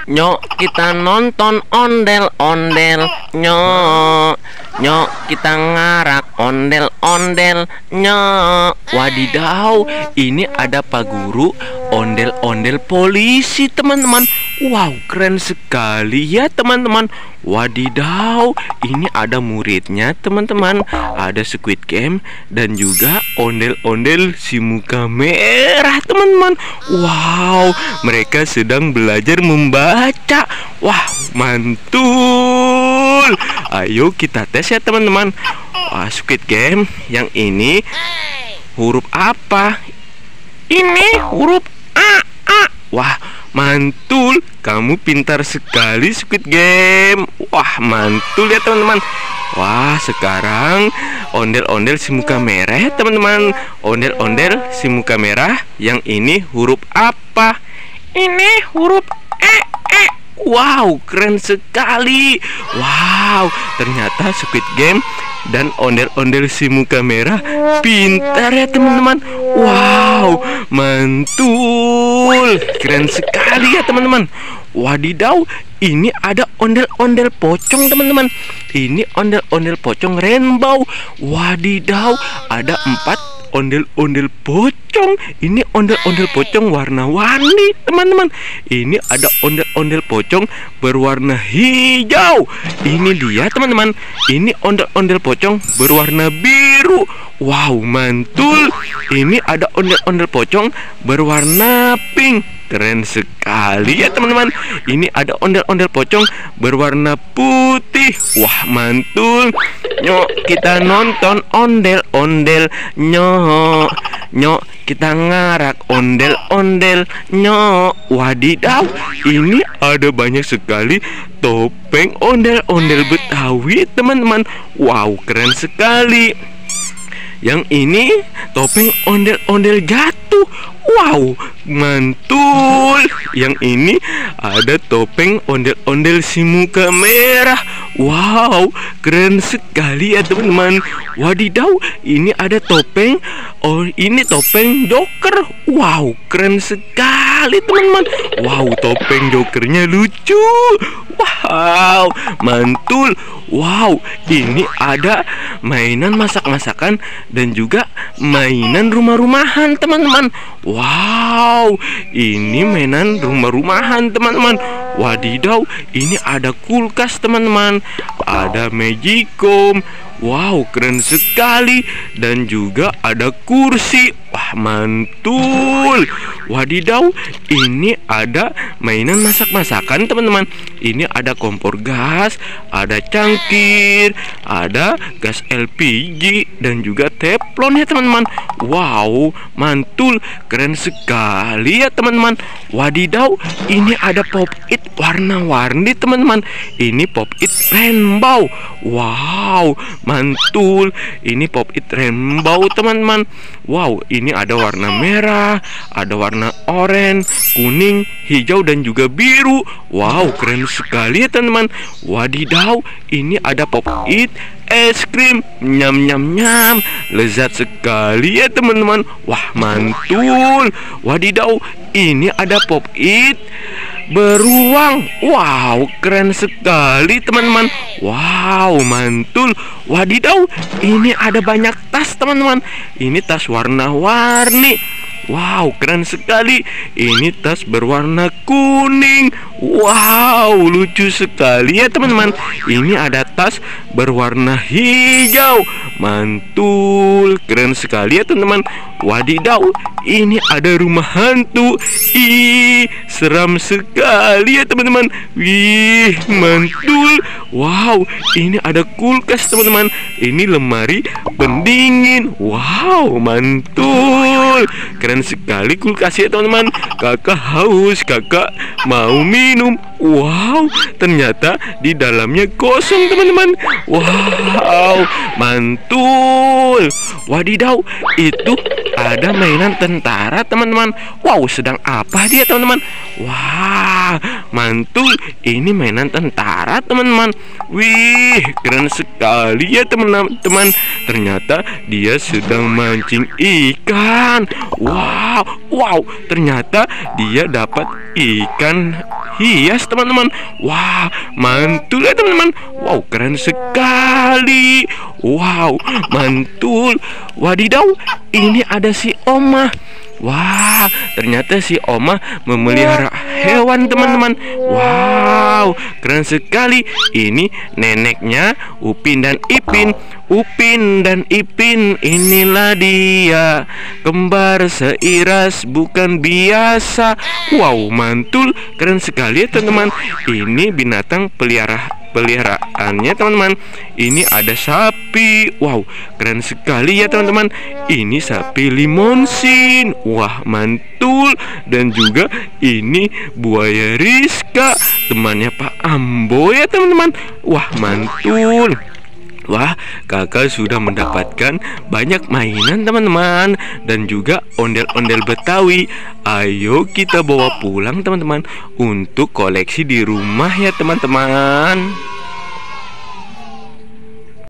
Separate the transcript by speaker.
Speaker 1: Nyok, kita nonton ondel-ondel. Nyok, nyok, kita ngarak ondel-ondel. Nyok. Wadidaw, ini ada Pak Guru ondel-ondel polisi, teman-teman. Wow, keren sekali ya, teman-teman. Wadidaw, ini ada muridnya, teman-teman. Ada Squid Game dan juga ondel-ondel si muka merah, teman-teman. Wow, mereka sedang belajar membaca. Wah, mantul. Ayo kita tes ya, teman-teman. Wah, Squid Game yang ini huruf apa? Ini huruf A. Wah, mantul. Kamu pintar sekali, Squid Game. Wah, mantul ya, teman-teman. Wah, sekarang ondel-ondel si muka merah ya, teman-teman. Ondel-ondel si muka merah yang ini huruf apa? Ini huruf E. Wow, keren sekali. Wow, ternyata Squid Game dan ondel-ondel si muka merah pintar ya, teman-teman. Wow, mantul. Keren sekali ya, teman-teman. Wadidaw, ini ada ondel-ondel pocong, teman-teman. Ini ondel-ondel pocong rainbow. Wadidaw, ada 4 ondel-ondel pocong. Ini ondel-ondel pocong warna-warni, teman-teman. Ini ada ondel-ondel pocong berwarna hijau. Ini dia, teman-teman. Ini ondel-ondel pocong berwarna biru. Wow, mantul. Ini ada ondel-ondel pocong berwarna pink. Keren sekali ya, teman-teman. Ini ada ondel-ondel pocong berwarna putih. Wah, mantul. Nyok, kita nonton ondel-ondel. Nyok, nyok, kita ngarak ondel-ondel. Nyok. Wadidaw, ini ada banyak sekali topeng ondel-ondel Betawi, teman-teman. Wow, keren sekali. Yang ini topeng ondel-ondel jatuh. Wow, mantul. Yang ini ada topeng ondel-ondel si muka merah. Wow, keren sekali ya, teman-teman. Wadidaw, ini ada topeng. Oh, ini topeng Joker. Wow, keren sekali, teman-teman. Wow, topeng Jokernya lucu. Wow, mantul. Wow, ini ada mainan masak-masakan dan juga mainan rumah-rumahan, teman-teman. Wow, ini mainan rumah-rumahan, teman-teman. Wadidaw, ini ada kulkas, teman-teman. Ada magicom. Wow, keren sekali. Dan juga ada kursi. Wah, mantul. Wadidaw, ini ada mainan masak-masakan, teman-teman. Ini ada kompor gas, ada cangkir, ada gas LPG, dan juga teflon ya, teman-teman. Wow, mantul. Keren sekali ya, teman-teman. Wadidaw, ini ada pop-it warna-warni, teman-teman. Ini pop-it rainbow. Wow, mantul. Ini pop-it rainbow, teman-teman. Wow, ini ada warna merah, ada warna oranye, kuning, hijau, dan juga biru. Wow, keren sekali ya, teman-teman. Wadidaw, ini ada pop-it es krim. Nyam nyam nyam. Lezat sekali ya, teman-teman. Wah, mantul. Wadidaw, ini ada pop-it beruang. Wow, keren sekali, teman-teman. Wow, mantul. Wadidaw, ini ada banyak tas, teman-teman. Ini tas warna-warni. Wow, keren sekali. Ini tas berwarna kuning. Wow, lucu sekali ya, teman-teman. Ini ada tas berwarna hijau. Mantul. Keren sekali ya, teman-teman. Wadidaw, ini ada rumah hantu. Ih, seram sekali ya, teman-teman. Wih, mantul. Wow, ini ada kulkas, teman-teman. Ini lemari pendingin. Wow, mantul. Keren sekali kulkasnya, teman-teman. Kakak haus, kakak mau minum. Wow, ternyata di dalamnya kosong, teman-teman. Wow, mantul. Wadidaw, itu ada mainan tentara, teman-teman. Wow, sedang apa dia, teman-teman? Wah, mantul. Ini mainan tentara, teman-teman. Wih, keren sekali ya, teman-teman. Ternyata dia sedang mancing ikan. Wow, wow, ternyata dia dapat ikan hias teman-teman. Wah, mantul ya teman-teman. Wow, keren sekali. Wow, mantul. Wadidaw, ini ada si Oma. Wah, ternyata si Oma memelihara hewan teman-teman. Wow, keren sekali. Ini neneknya Upin dan Ipin. Upin dan Ipin, inilah dia, kembar seiras bukan biasa. Wow, mantul, keren sekali ya teman-teman. Ini binatang peliharaannya teman-teman. Ini ada sapi. Wow, keren sekali ya teman-teman. Ini sapi limonsin. Wah, mantul. Dan juga ini buaya Rizka, temannya Pak Ambo ya teman-teman. Wah, mantul. Wah, kakak sudah mendapatkan banyak mainan teman-teman, dan juga ondel-ondel Betawi. Ayo kita bawa pulang teman-teman, untuk koleksi di rumah ya teman-teman.